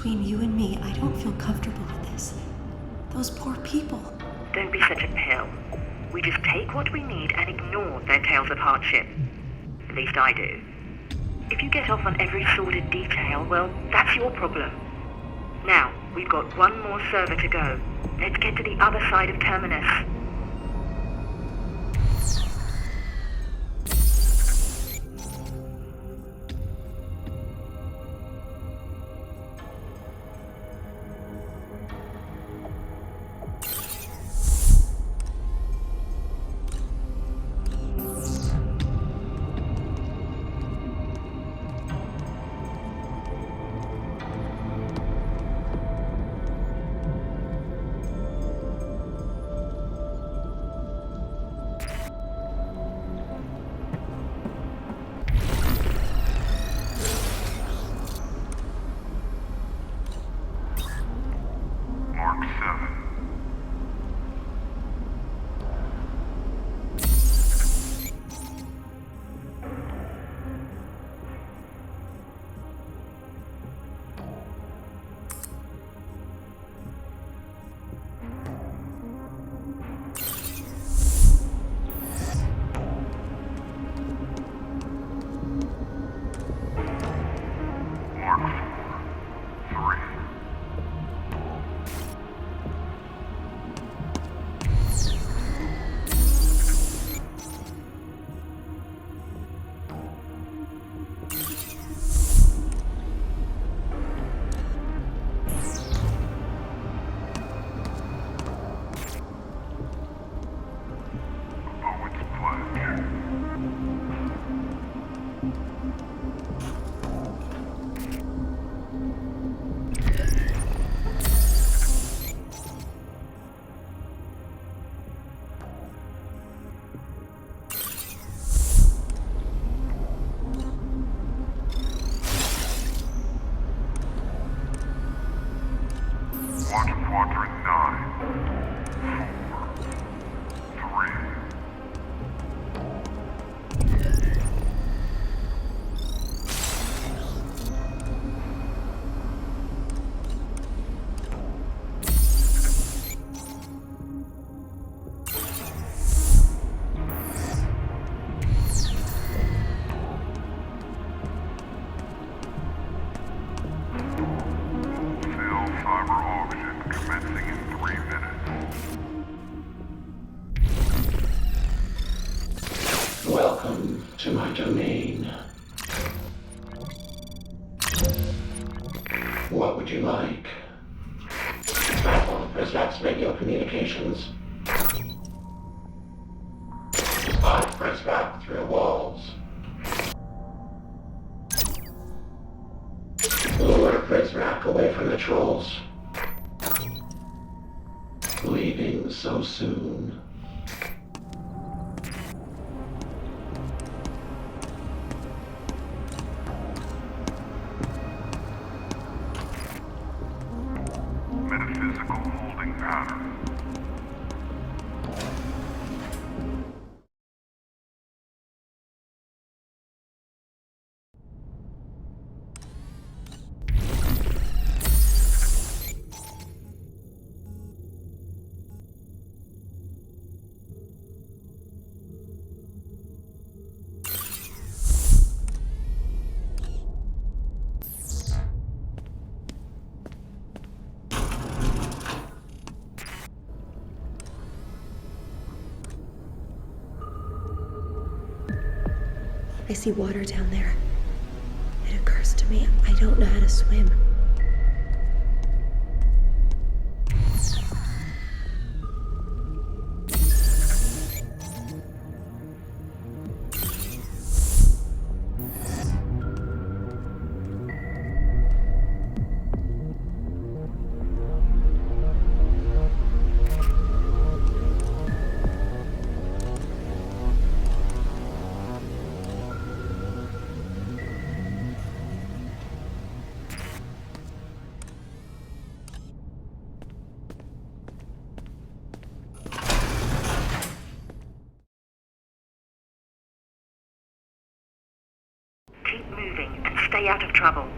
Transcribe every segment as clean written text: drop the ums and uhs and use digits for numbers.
between you and me, I don't feel comfortable with this. Those poor people. Don't be such a pill. We just take what we need and ignore their tales of hardship. At least I do. If you get off on every sordid detail, well, that's your problem. Now, we've got one more server to go. Let's get to the other side of Terminus. Welcome to my domain. What would you like? Battle Prismax radio communications. Spot Prismax through walls. Lure Prismax away from the trolls. Leaving so soon. Metaphysical holding pattern. I see water down there. It occurs to me I don't know how to swim. Keep moving and stay out of trouble.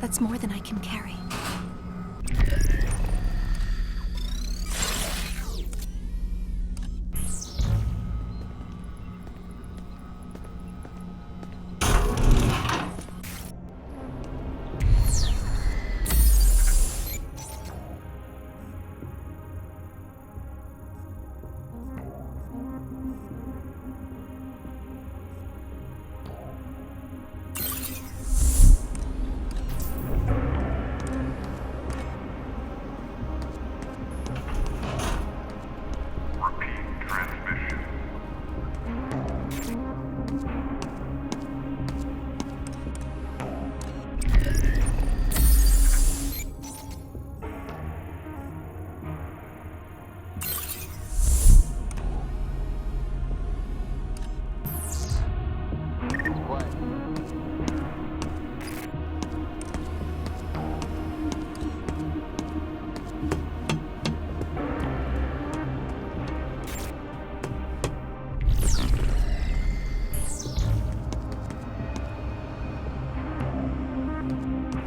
That's more than I can carry.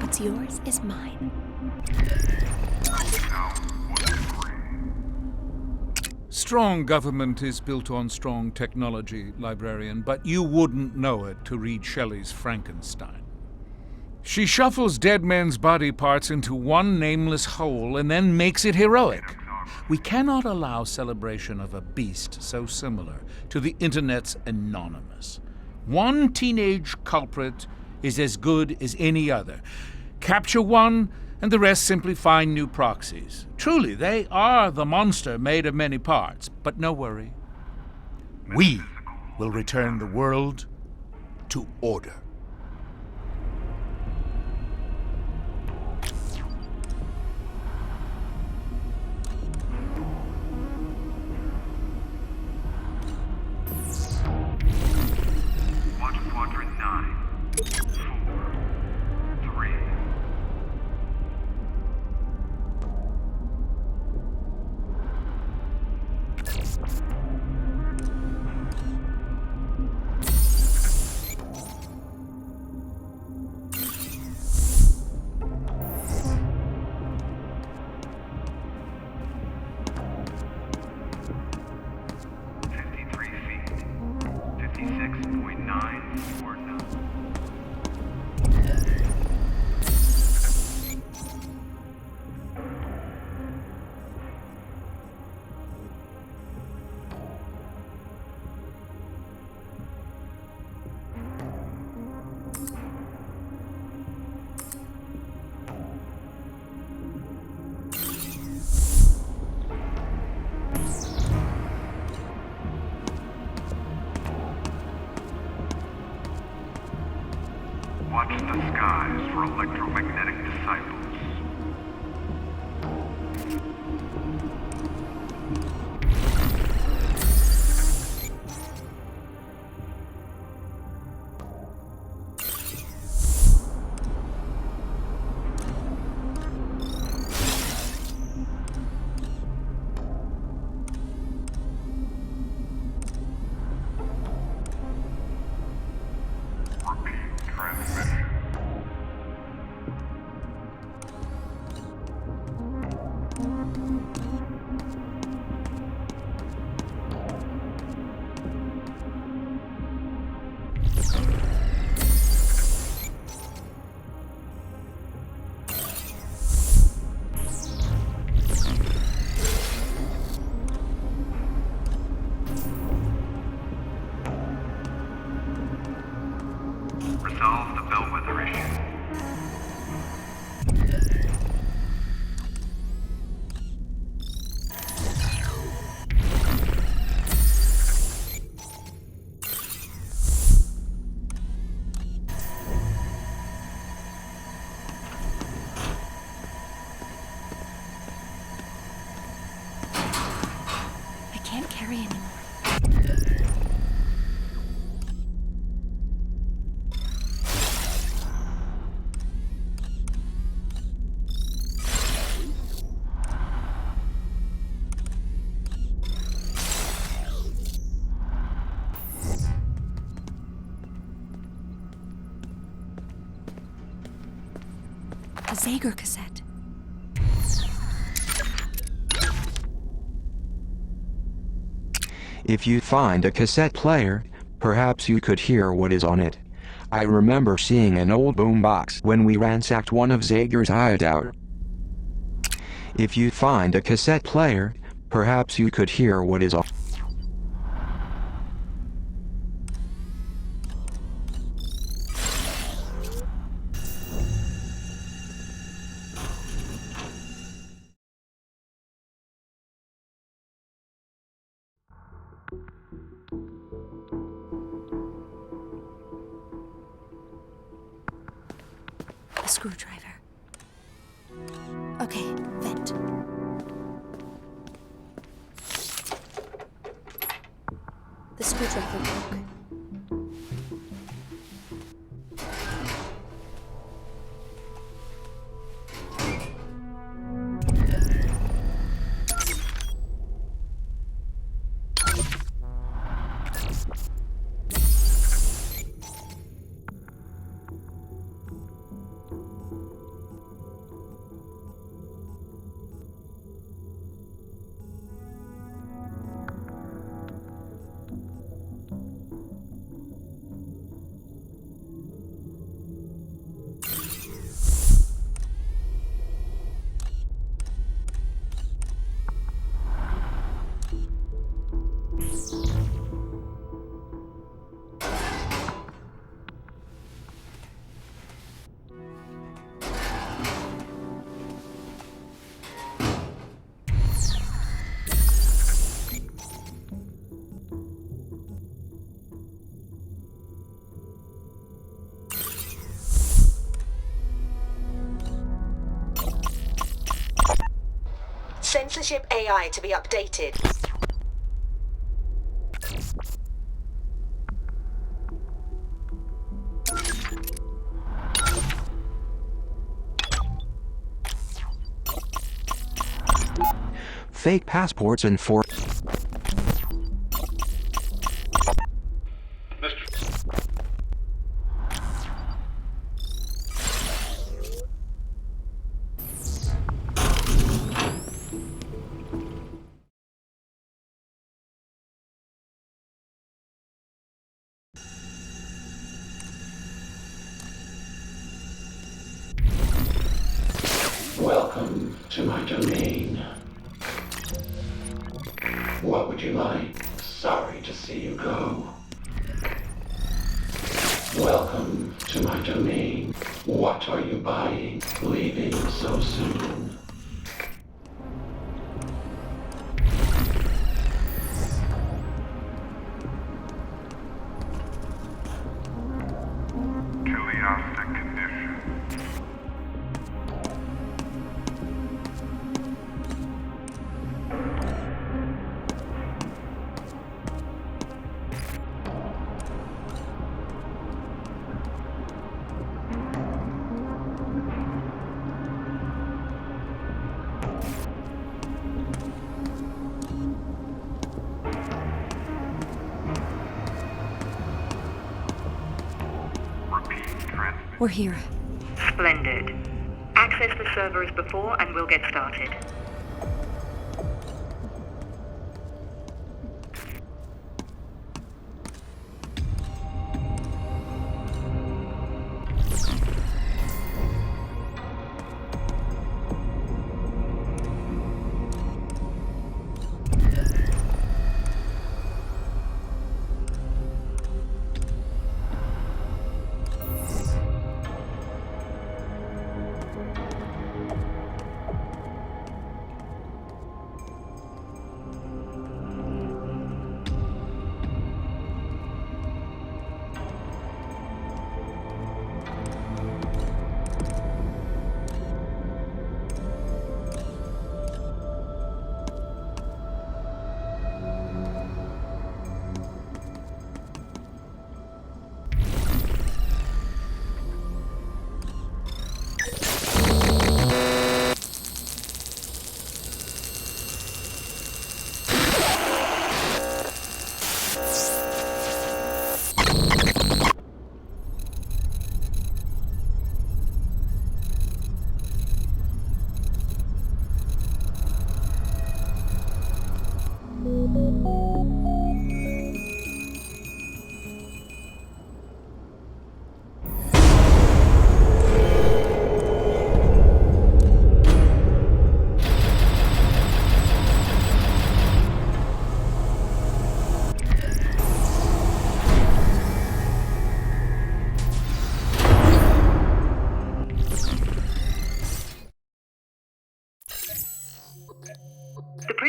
What's yours is mine. Strong government is built on strong technology, librarian, but you wouldn't know it to read Shelley's Frankenstein. She shuffles dead men's body parts into one nameless whole and then makes it heroic. We cannot allow celebration of a beast so similar to the internet's anonymous. One teenage culprit is as good as any other. Capture one, and the rest simply find new proxies. Truly, they are the monster made of many parts. But no worry. We will return the world to order. Watch Quadrant 9. 4, 3. Feet. 56.949. Watch the skies for electromagnetic disciples. Repeat transmission. A Zager cassette. If you find a cassette player, perhaps you could hear what is on it. I remember seeing an old boombox when we ransacked one of Zager's hideout. If you find a cassette player, perhaps you could hear what is on. A screwdriver. Okay, vent. The screwdriver broke. Censorship AI to be updated. Fake passports and for. Welcome to my domain. What would you like? Sorry to see you go. Welcome to my domain. What are you buying? Leaving so soon? Teleoptic condition. Repeat transmit. We're here. Splendid. Access the server as before and we'll get started.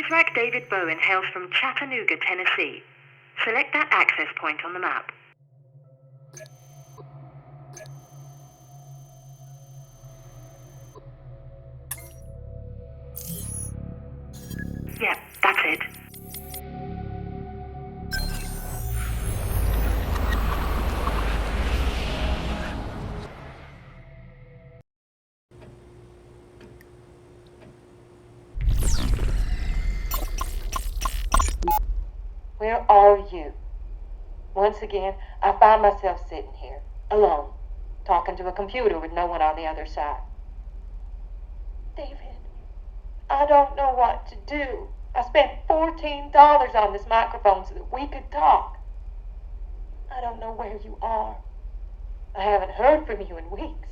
Track David Bowen hails from Chattanooga, Tennessee. Select that access point on the map. Yep, that's it. Where are you? Once again, I find myself sitting here, alone, talking to a computer with no one on the other side. David, I don't know what to do. I spent $14 on this microphone so that we could talk. I don't know where you are. I haven't heard from you in weeks.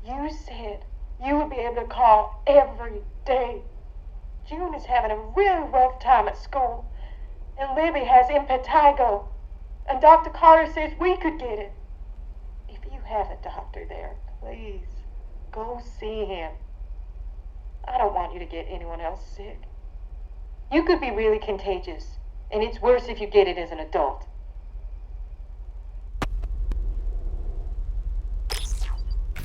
You said you would be able to call every day. June is having a really rough time at school. And Libby has impetigo. And Dr. Carter says we could get it. If you have a doctor there, please, go see him. I don't want you to get anyone else sick. You could be really contagious, and it's worse if you get it as an adult.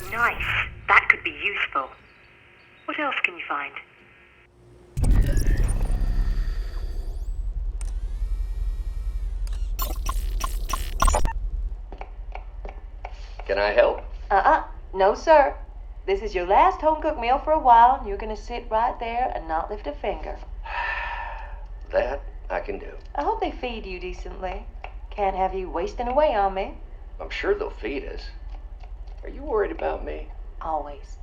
Nice. That could be useful. What else can you find? Can I help? No, sir. This is your last home-cooked meal for a while, and you're gonna sit right there and not lift a finger. That I can do. I hope they feed you decently. Can't have you wasting away on me. I'm sure they'll feed us. Are you worried about me? Always.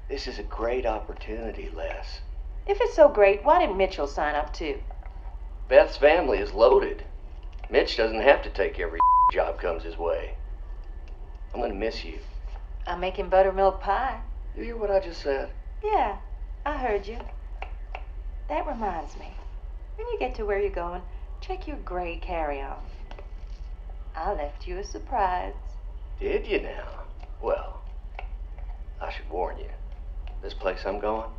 This is a great opportunity, Les. If it's so great, why didn't Mitchell sign up too? Beth's family is loaded. Mitch doesn't have to take every job comes his way. I'm gonna miss you. I'm making buttermilk pie. You hear what I just said? Yeah, I heard you. That reminds me. When you get to where you're going, check your gray carry-on. I left you a surprise. Did you now? Well, I should warn you. This place I'm going,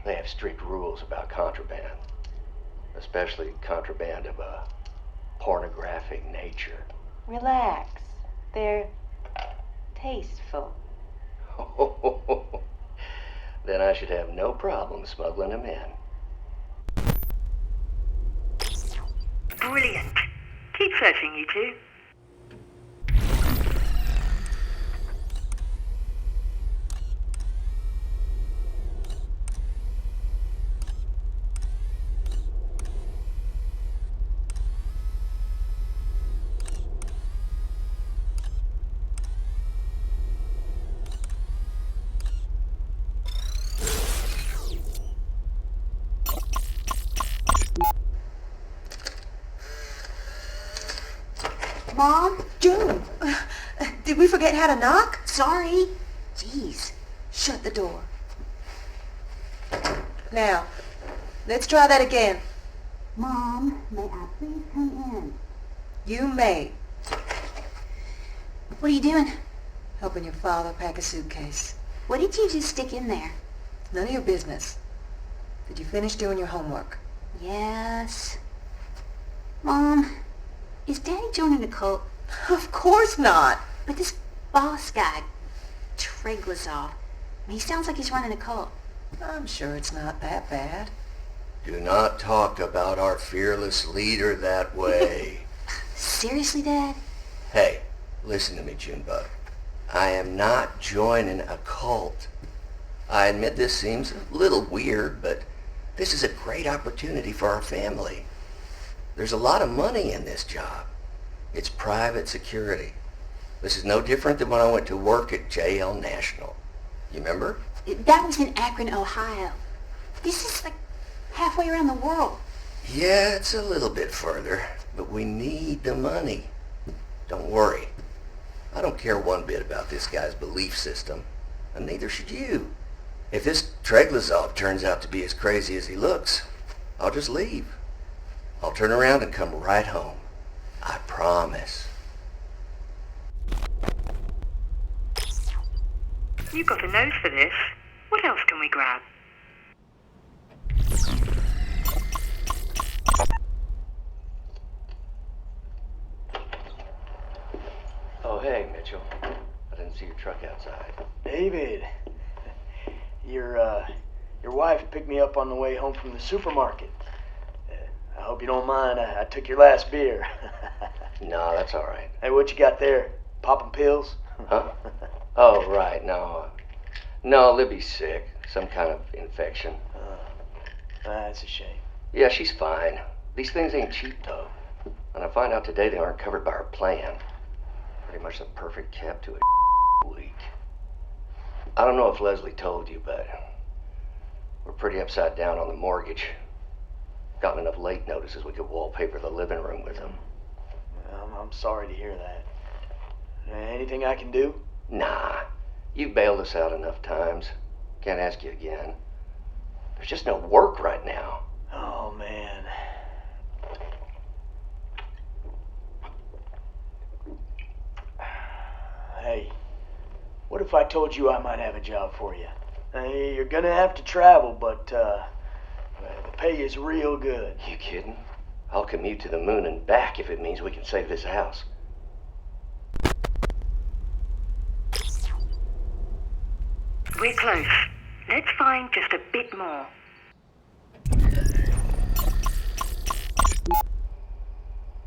they have strict rules about contraband. Especially contraband of a pornographic nature. Relax. They're tasteful. Then I should have no problem smuggling them in. Brilliant. Keep searching, you two. Mom? June! Did we forget how to knock? Sorry. Jeez. Shut the door. Now, let's try that again. Mom, may I please come in? You may. What are you doing? Helping your father pack a suitcase. What did you just stick in there? None of your business. Did you finish doing your homework? Yes. Mom, is Daddy joining the cult? Of course not. But this boss guy, Treglazov, he sounds like he's running a cult. I'm sure it's not that bad. Do not talk about our fearless leader that way. Seriously, Dad? Hey, listen to me, Junebug. I am not joining a cult. I admit this seems a little weird, but this is a great opportunity for our family. There's a lot of money in this job. It's private security. This is no different than when I went to work at JL National. You remember? That was in Akron, Ohio. This is like halfway around the world. Yeah, it's a little bit further, but we need the money. Don't worry. I don't care one bit about this guy's belief system, and neither should you. If this Treglazov turns out to be as crazy as he looks, I'll just leave. I'll turn around and come right home. I promise. You've got a nose for this. What else can we grab? David, your wife picked me up on the way home from the supermarket. I hope you don't mind. I took your last beer. No, that's all right. Hey, what you got there? Popping pills? Huh? Oh, right. No, Libby's sick. Some kind of infection. That's a shame. Yeah, she's fine. These things ain't cheap, though. And I find out today they aren't covered by our plan. Pretty much the perfect cap to a week. I don't know if Leslie told you, but we're pretty upside down on the mortgage. Gotten enough late notices we could wallpaper the living room with them. I'm sorry to hear that. Anything I can do? Nah. You've bailed us out enough times. Can't ask you again. There's just no work right now. Oh, man. Hey, what if I told you I might have a job for you? Hey, you're gonna have to travel, but the pay is real good. You kidding? I'll commute to the moon and back if it means we can save this house. We're close. Let's find just a bit more.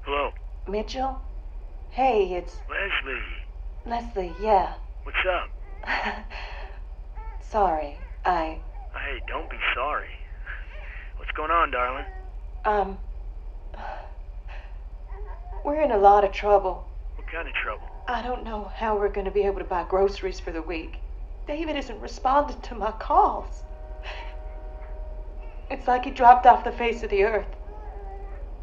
Hello? Mitchell? Hey, it's Leslie, yeah. What's up? Sorry, Hey, don't be sorry. What's going on, darling? We're in a lot of trouble. What kind of trouble? I don't know how we're going to be able to buy groceries for the week. David isn't responding to my calls. It's like he dropped off the face of the earth.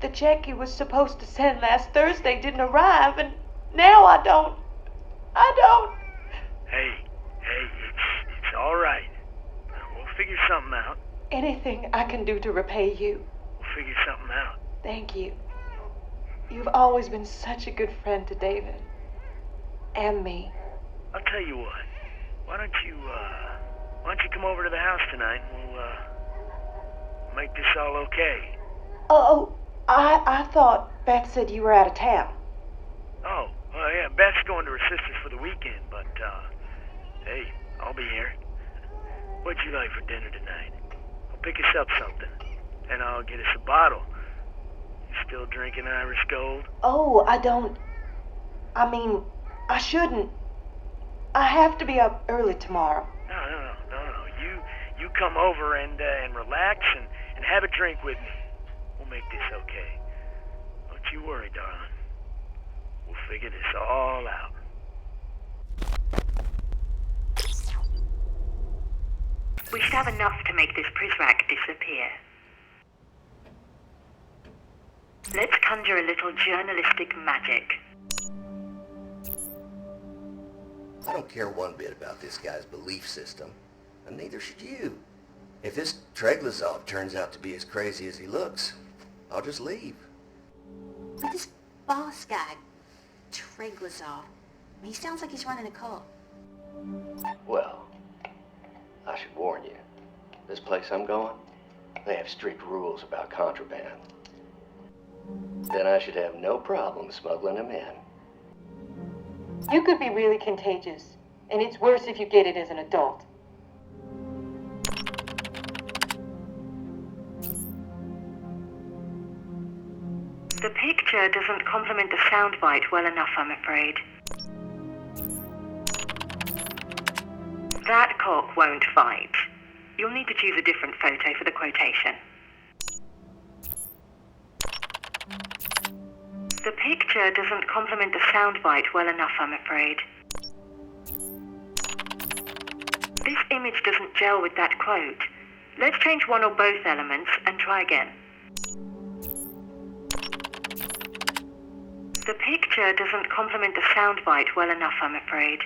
The check he was supposed to send last Thursday didn't arrive, and now I don't. Hey, it's all right. We'll figure something out. Anything I can do to repay you. We'll figure something out. Thank you. You've always been such a good friend to David. And me. I'll tell you what. Why don't you come over to the house tonight and we'll make this all okay. Oh, I thought Beth said you were out of town. Oh, well, yeah, Beth's going to her sister's for the weekend, but, hey, I'll be here. What'd you like for dinner tonight? I'll pick us up something, and I'll get us a bottle. You still drinking Irish Gold? Oh, I shouldn't. I have to be up early tomorrow. No. You come over and relax and have a drink with me. We'll make this okay. Don't you worry, darling. We'll figure this all out. We should have enough to make this Prizrak disappear. Let's conjure a little journalistic magic. I don't care one bit about this guy's belief system, and neither should you. If this Treglazov turns out to be as crazy as he looks, I'll just leave. But this boss guy, Treglazov, he sounds like he's running a cult. Well, I should warn you. This place I'm going, they have strict rules about contraband. Then I should have no problem smuggling them in. You could be really contagious, and it's worse if you get it as an adult. The picture doesn't complement the soundbite well enough, I'm afraid. That cock won't fight. You'll need to choose a different photo for the quotation. The picture doesn't complement the soundbite well enough, I'm afraid. This image doesn't gel with that quote. Let's change one or both elements and try again. The picture doesn't complement the soundbite well enough, I'm afraid.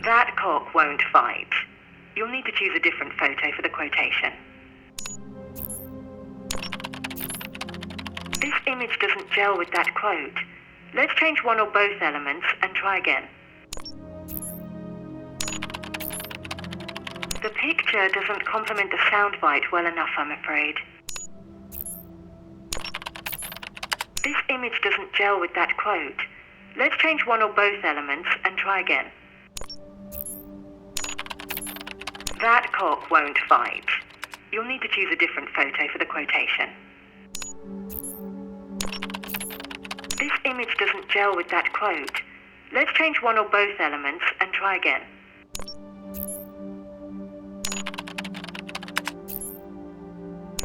That cock won't fight. You'll need to choose a different photo for the quotation. This image doesn't gel with that quote. Let's change one or both elements and try again. The picture doesn't complement the soundbite well enough, I'm afraid. This image doesn't gel with that quote. Let's change one or both elements and try again. That cock won't fight. You'll need to choose a different photo for the quotation. This image doesn't gel with that quote. Let's change one or both elements and try again.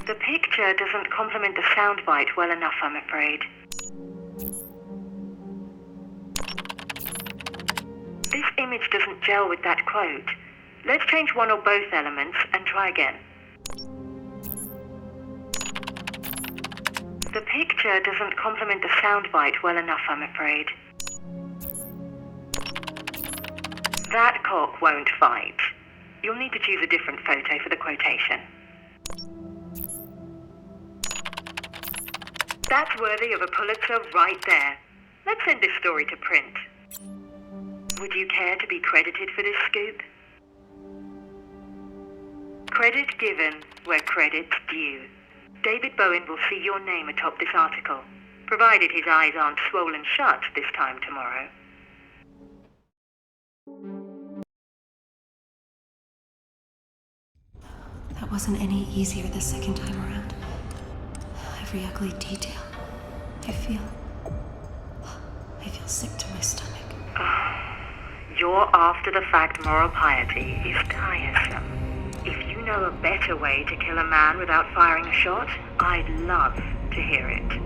The picture doesn't complement the soundbite well enough, I'm afraid. This image doesn't gel with that quote. Let's change one or both elements and try again. The picture doesn't complement the soundbite well enough, I'm afraid. That cock won't fight. You'll need to choose a different photo for the quotation. That's worthy of a Pulitzer right there. Let's send this story to print. Would you care to be credited for this scoop? Credit given where credit's due. David Bowen will see your name atop this article, provided his eyes aren't swollen shut this time tomorrow. That wasn't any easier the second time around. Every ugly detail. I feel sick to my stomach. Your after-the-fact moral piety is tiresome. If you know a better way to kill a man without firing a shot, I'd love to hear it.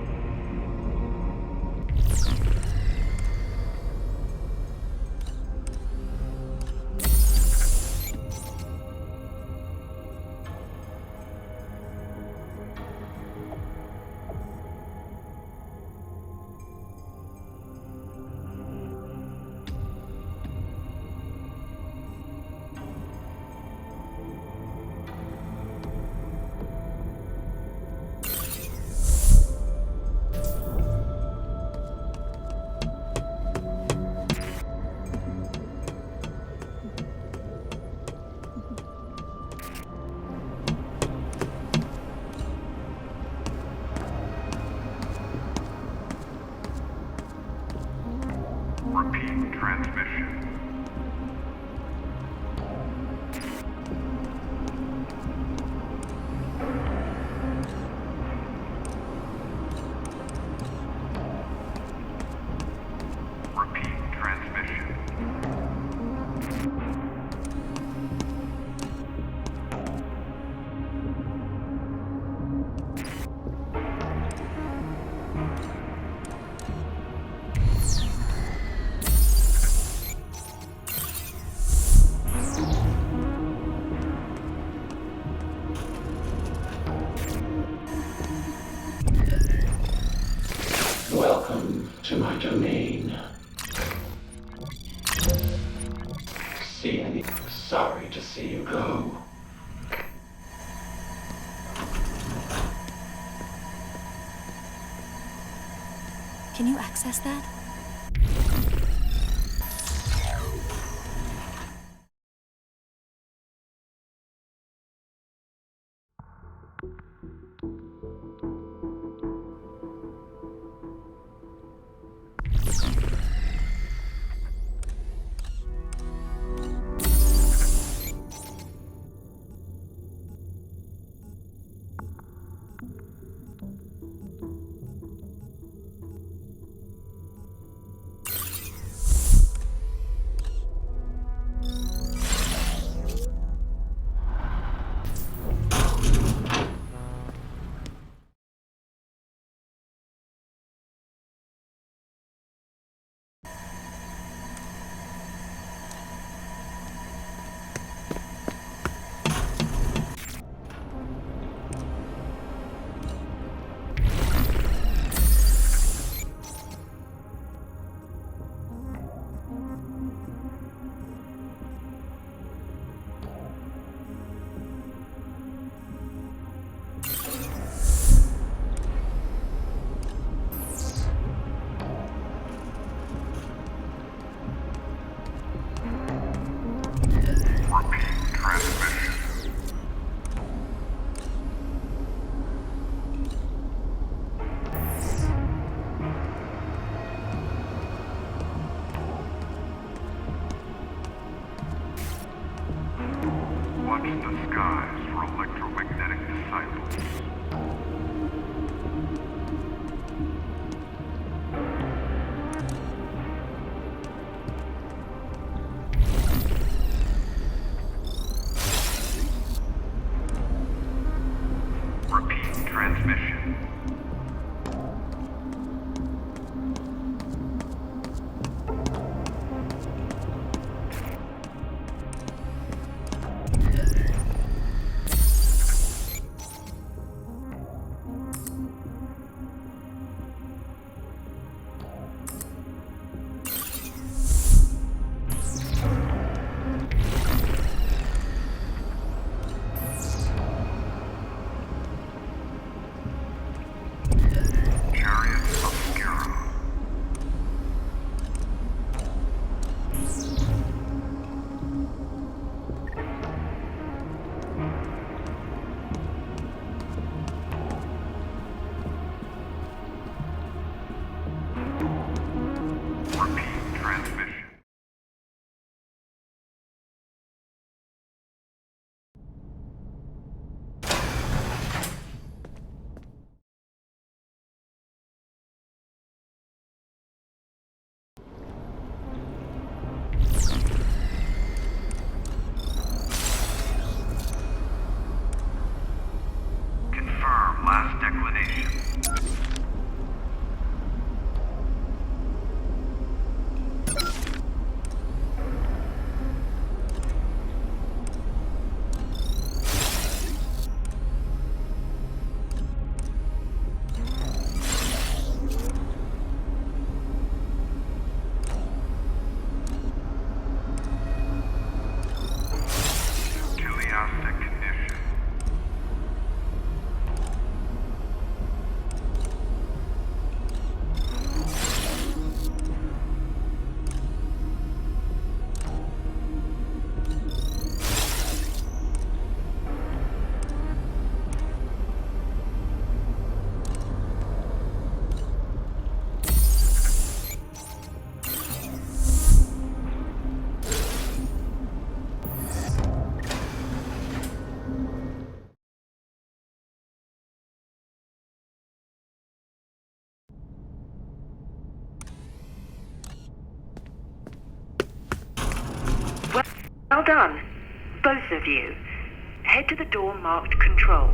Repeat transmission. Repeat transmission. Welcome to my domain. Sorry to see you go. Can you access that? Repeat transmission. Confirm last declination. Teleostic condition. Well done, both of you. Head to the door marked Control.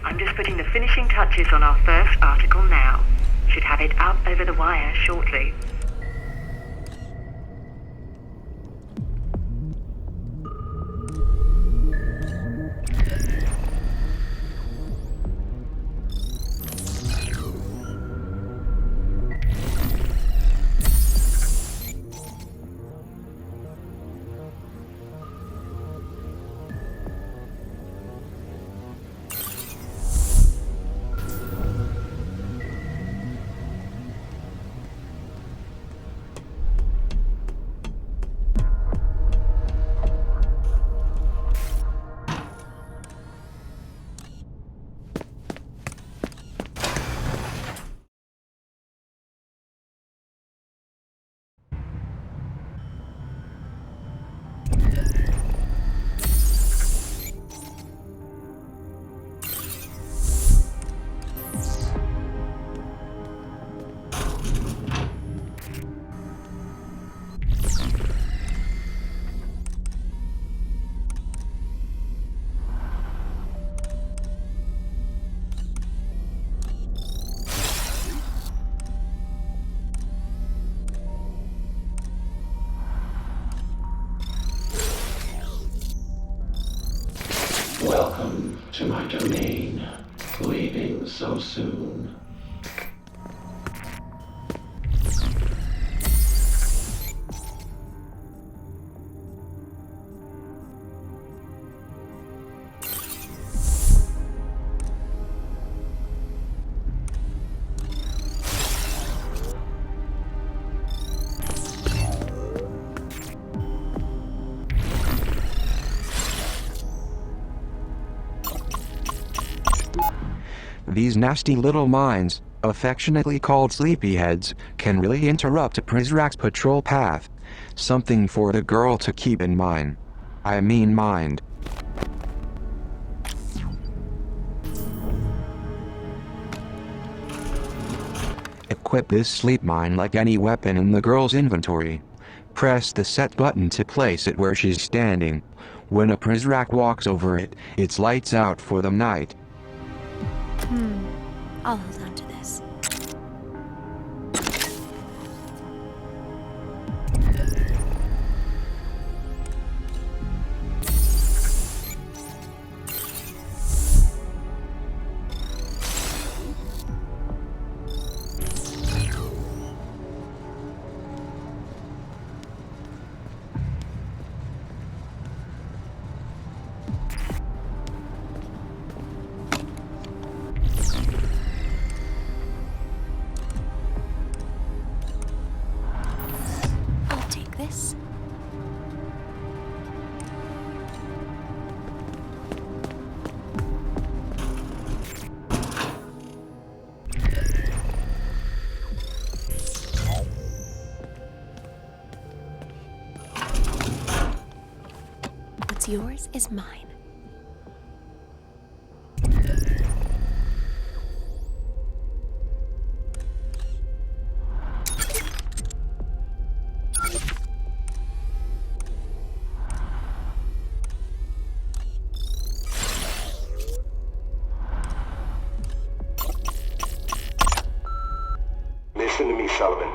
I'm just putting the finishing touches on our first article now. Should have it up over the wire shortly. Welcome to my domain. Leaving so soon. These nasty little mines, affectionately called sleepyheads, can really interrupt a Prizrak's patrol path. Something for the girl to keep in mind. I mean mind. Equip this sleep mine like any weapon in the girl's inventory. Press the set button to place it where she's standing. When a Prizrak walks over it, it's lights out for the night. I'll hold on to this. This? What's yours is mine. Listen to me, Sullivan.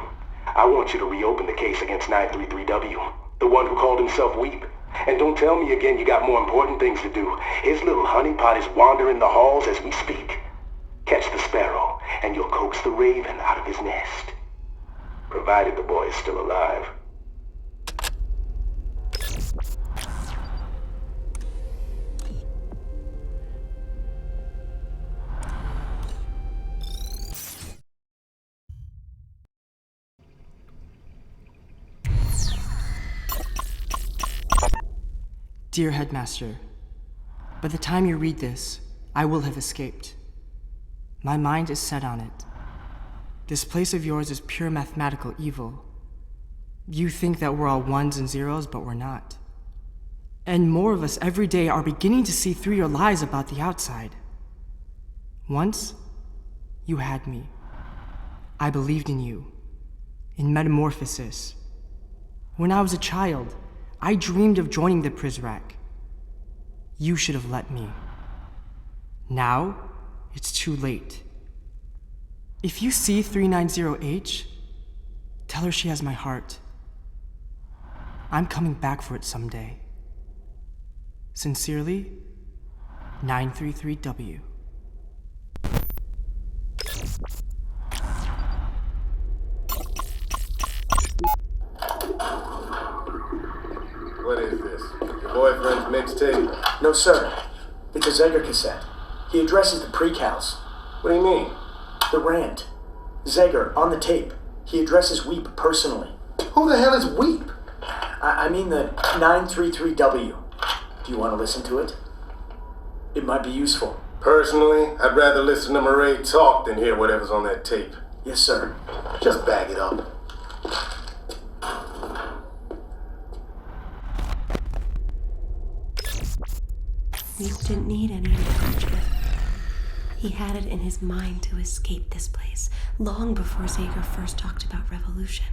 I want you to reopen the case against 933W, the one who called himself Weep. And don't tell me again you got more important things to do. His little honeypot is wandering the halls as we speak. Catch the sparrow, and you'll coax the raven out of his nest. Provided the boy is still alive. Dear Headmaster, by the time you read this, I will have escaped. My mind is set on it. This place of yours is pure mathematical evil. You think that we're all ones and zeros, but we're not. And more of us every day are beginning to see through your lies about the outside. Once, you had me. I believed in you, in metamorphosis. When I was a child, I dreamed of joining the Prizrak. You should have let me. Now, it's too late. If you see 390H, tell her she has my heart. I'm coming back for it someday. Sincerely, 933W. What is this? Your boyfriend's mixtape? No, sir. It's a Zeger cassette. He addresses the precals. What do you mean? The rant. Zeger, on the tape. He addresses Weep personally. Who the hell is Weep? I mean the 933W. Do you want to listen to it? It might be useful. Personally, I'd rather listen to Murray talk than hear whatever's on that tape. Yes, sir. Just bag it up. Weep didn't need any encouragement. He had it in his mind to escape this place, long before Zager first talked about revolution.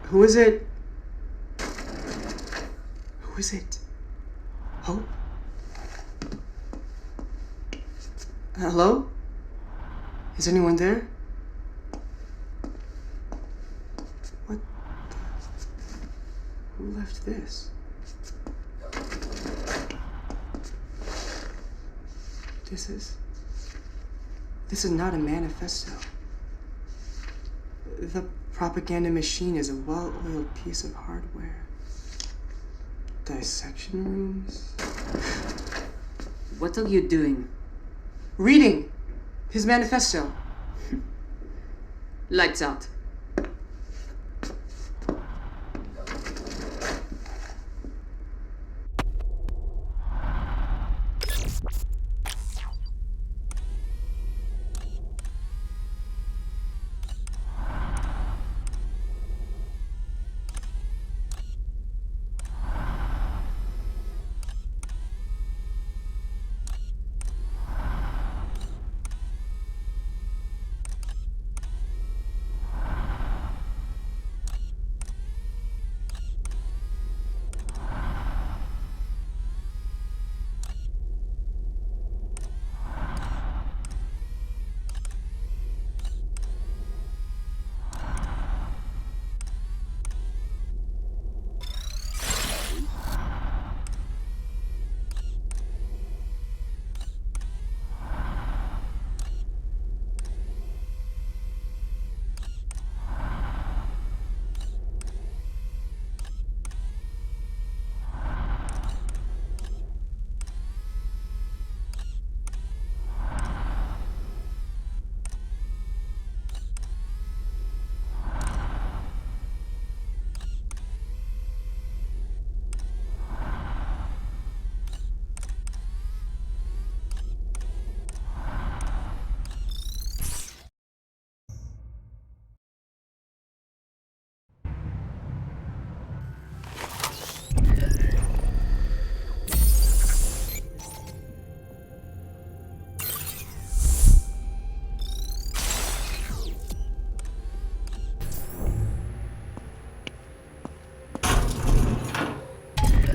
Who is it? Who is it? Hope? Hello? Is anyone there? What the... Who left this? This is not a manifesto. The propaganda machine is a well-oiled piece of hardware. Dissection rooms. What are you doing? Reading his manifesto. Lights out.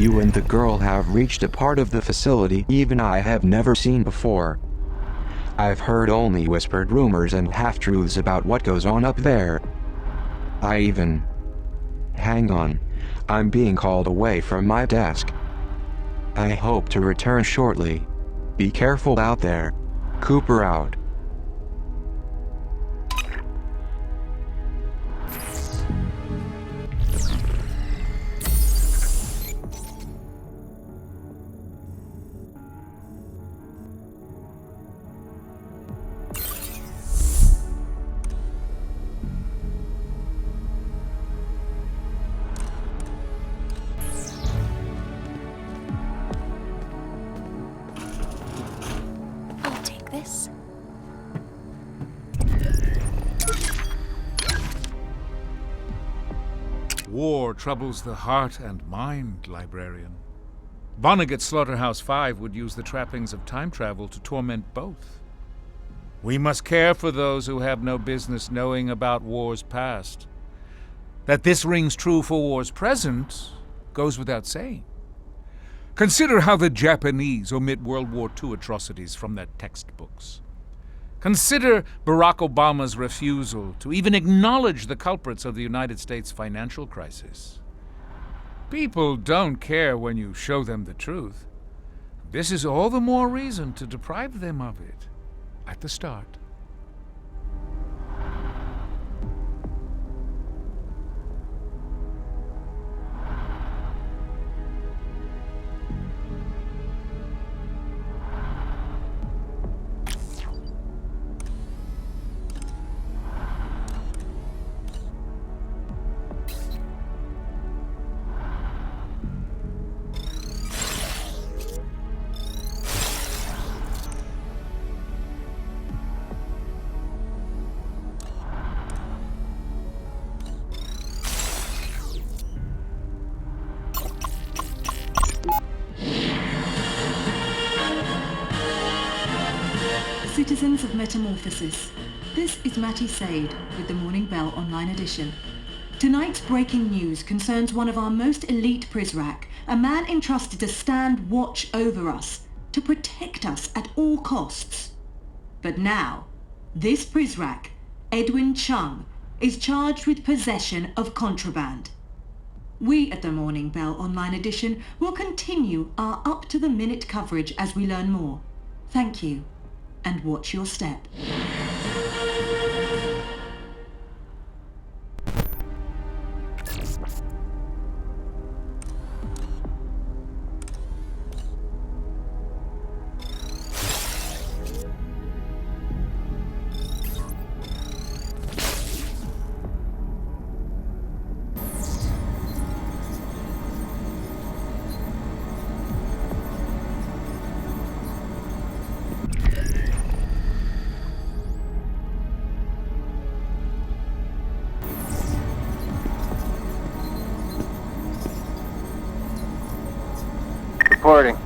You and the girl have reached a part of the facility even I have never seen before. I've heard only whispered rumors and half-truths about what goes on up there. Hang on. I'm being called away from my desk. I hope to return shortly. Be careful out there. Cooper out. I'll take this. War troubles the heart and mind, librarian. Vonnegut's Slaughterhouse 5 would use the trappings of time travel to torment both. We must care for those who have no business knowing about wars past. That this rings true for wars present goes without saying. Consider how the Japanese omit World War II atrocities from their textbooks. Consider Barack Obama's refusal to even acknowledge the culprits of the United States financial crisis. People don't care when you show them the truth. This is all the more reason to deprive them of it at the start. Citizens of Metamorphosis, this is Matty Sade with the Morning Bell Online Edition. Tonight's breaking news concerns one of our most elite Prizrak, a man entrusted to stand watch over us, to protect us at all costs. But now, this Prizrak, Edwin Chung, is charged with possession of contraband. We at the Morning Bell Online Edition will continue our up-to-the-minute coverage as we learn more. Thank you. And watch your step. Reporting.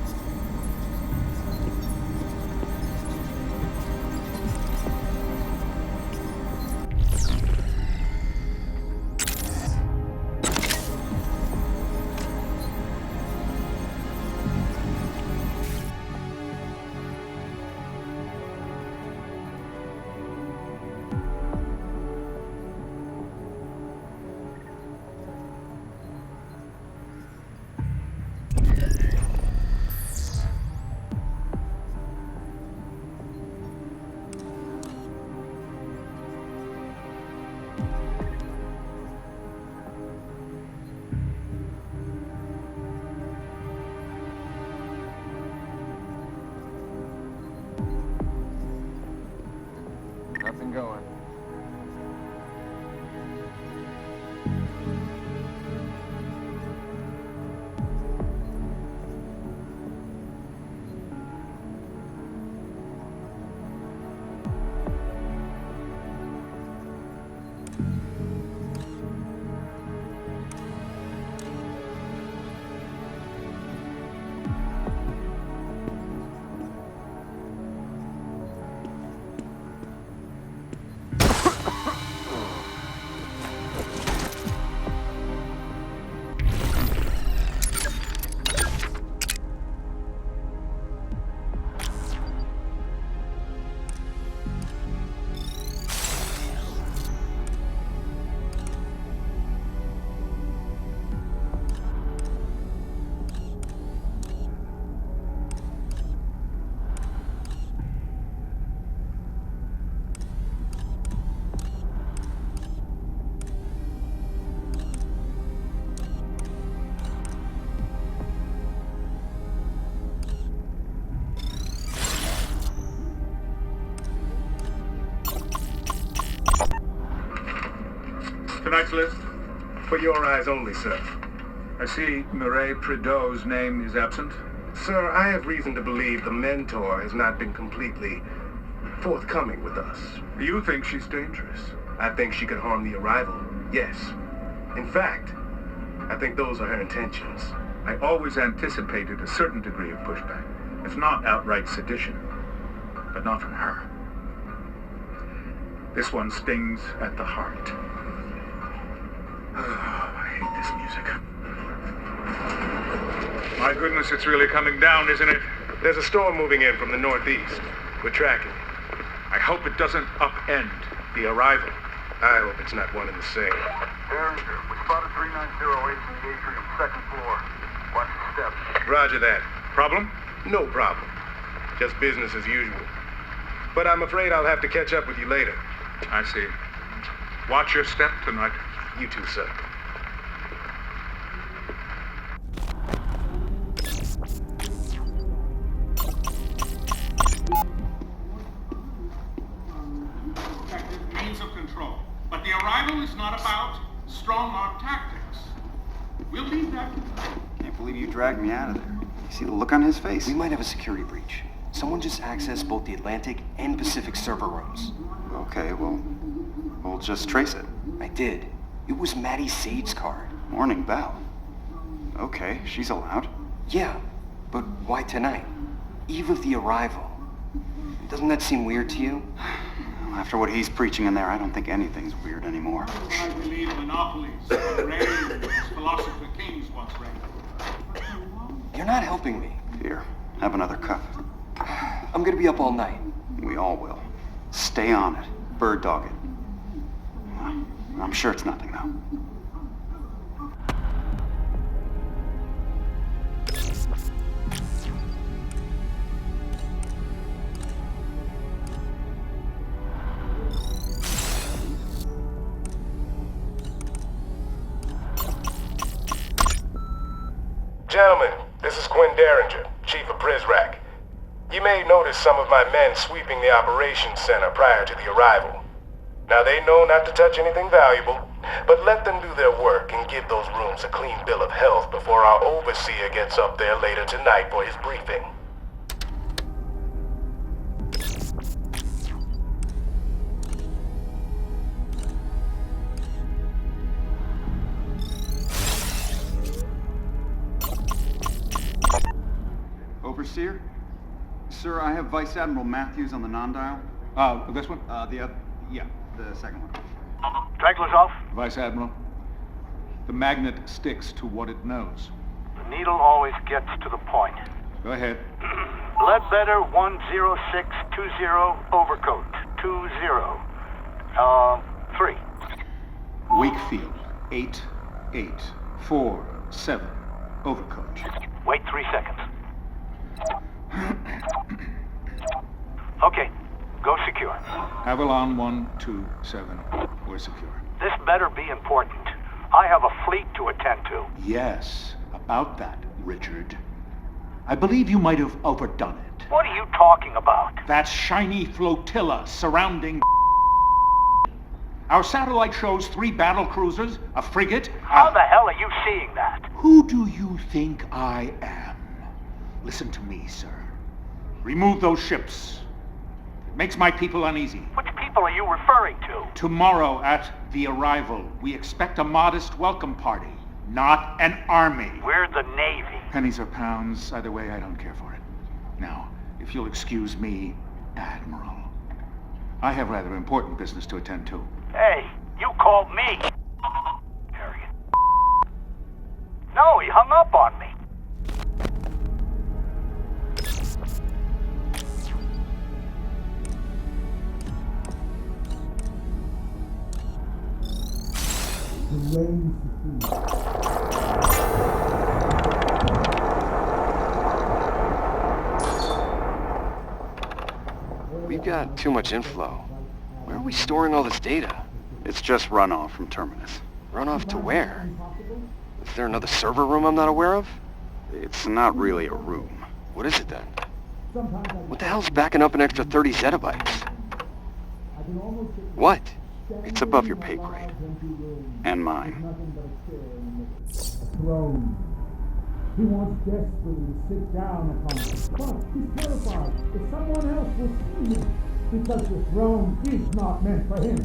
Nothing going. list? For your eyes only, sir. I see Mireille Prideaux's name is absent. Sir, I have reason to believe the mentor has not been completely forthcoming with us. You think she's dangerous? I think she could harm the arrival, yes. In fact, I think those are her intentions. I always anticipated a certain degree of pushback. If not outright sedition, but not from her. This one stings at the heart. Oh, I hate this music. My goodness, it's really coming down, isn't it? There's a storm moving in from the northeast. We're tracking. I hope it doesn't upend the arrival. I hope it's not one and the same. Derringer, we spotted 3908 in the atrium, second floor. Watch your steps. Roger that. Problem? No problem. Just business as usual. But I'm afraid I'll have to catch up with you later. I see. Watch your step tonight. You too, sir. Means of control. But the arrival is not about strong-arm tactics. We'll leave that. Can't believe you dragged me out of there. You see the look on his face? We might have a security breach. Someone just accessed both the Atlantic and Pacific server rooms. Okay, well, we'll just trace it. I did. It was Maddie Sade's card. Morning Bell. Okay, she's allowed. Yeah, but why tonight? Eve of the arrival. Doesn't that seem weird to you? After what he's preaching in there, I don't think anything's weird anymore. I believe monopolies reign as philosopher kings once reigned. You're not helping me. Here, have another cup. I'm gonna be up all night. We all will. Stay on it. Bird dog it. I'm sure it's nothing, though. Gentlemen, this is Quinn Derringer, Chief of PrisRack. You may notice some of my men sweeping the operations center prior to the arrival. Now they know not to touch anything valuable, but let them do their work and give those rooms a clean bill of health before our overseer gets up there later tonight for his briefing. Overseer? Sir, I have Vice Admiral Matthews on the non-dial. This one? The second one. Dragler's off. Vice Admiral, the magnet sticks to what it knows. The needle always gets to the point. Go ahead. Ledbetter 10620 overcoat 20. 3. Wakefield 8847 overcoat. Wait 3 seconds. Okay, go secure. Avalon 127. We're secure. This better be important. I have a fleet to attend to. Yes, about that, Richard. I believe you might have overdone it. What are you talking about? That shiny flotilla surrounding our satellite shows 3 battle cruisers, a frigate. How the hell are you seeing that? Who do you think I am? Listen to me, sir. Remove those ships. It makes my people uneasy. Which people are you referring to? Tomorrow at the arrival, we expect a modest welcome party, not an army. We're the Navy. Pennies or pounds, either way, I don't care for it. Now, if you'll excuse me, Admiral, I have rather important business to attend to. Hey, you called me. Harriet. No, he hung up on me. We've got too much inflow. Where are we storing all this data? It's just runoff from Terminus. Runoff to where? Is there another server room I'm not aware of? It's not really a room. What is it then? What the hell's backing up an extra 30 zettabytes? What? It's above your pay grade. And mine. Throne. He wants desperately to sit down upon it, but he's terrified that someone else will see him, because the throne is not meant for him.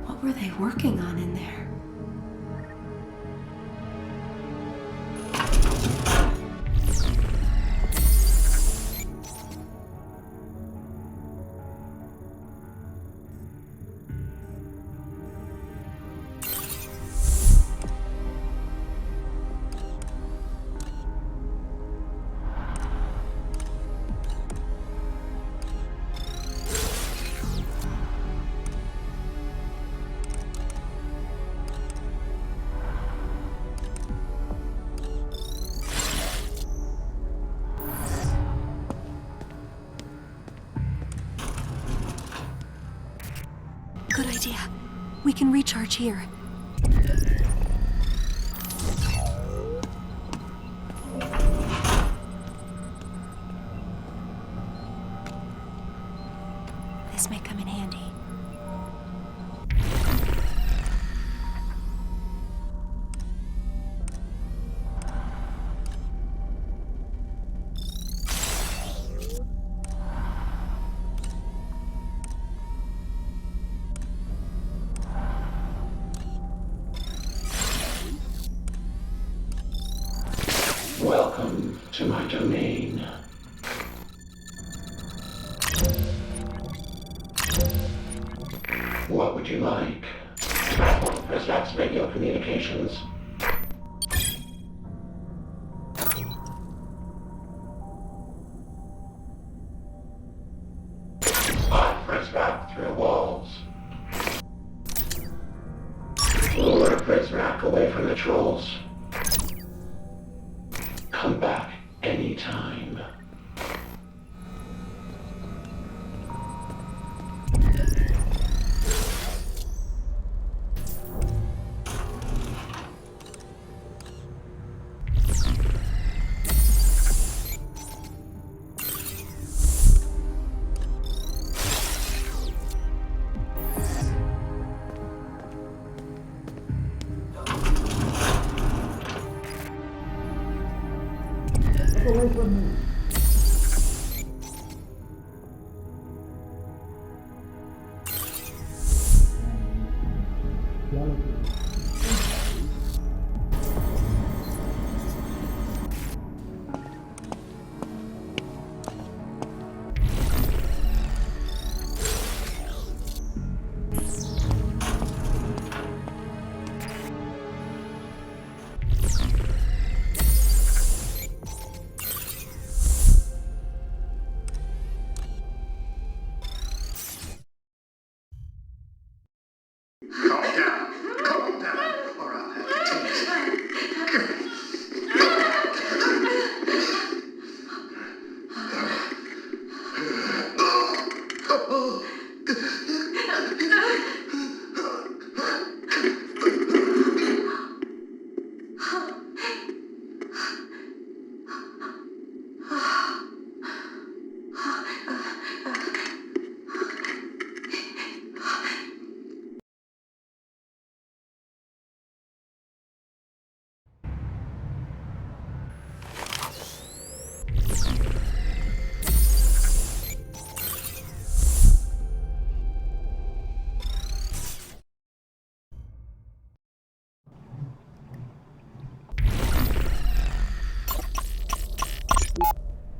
What were they working on in there? Good idea. We can recharge here. This may come in handy. Welcome to my domain. What would you like? Press radio communications. Press back through walls. Lure press rack away from the trolls. Come back anytime. Look away from me.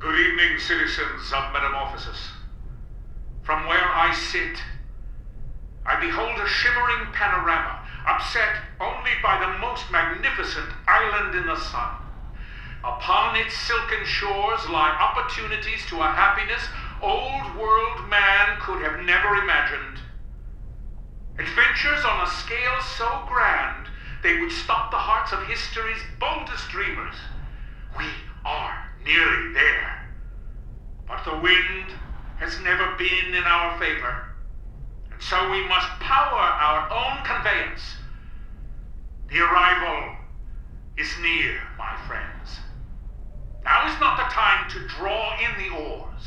Good evening, citizens of Metamorphosis. From where I sit, I behold a shimmering panorama, upset only by the most magnificent island in the sun. Upon its silken shores lie opportunities to a happiness old world man could have never imagined. Adventures on a scale so grand they would stop the hearts of history's boldest dreamers. We are nearly there. But the wind has never been in our favor, and so we must power our own conveyance. The arrival is near, my friends. Now is not the time to draw in the oars.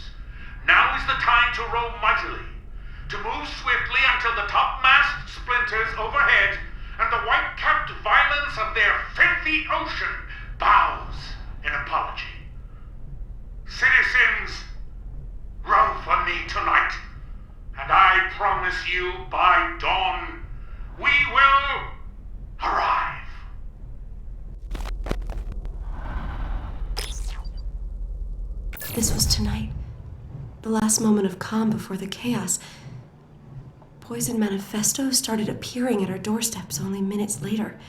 Now is the time to row mightily, to move swiftly until the topmast splinters overhead and the white-capped violence of their filthy ocean bows in apology. Citizens, row for me tonight, and I promise you by dawn we will arrive. This was tonight. The last moment of calm before the chaos. Poison manifestos started appearing at our doorsteps only minutes later.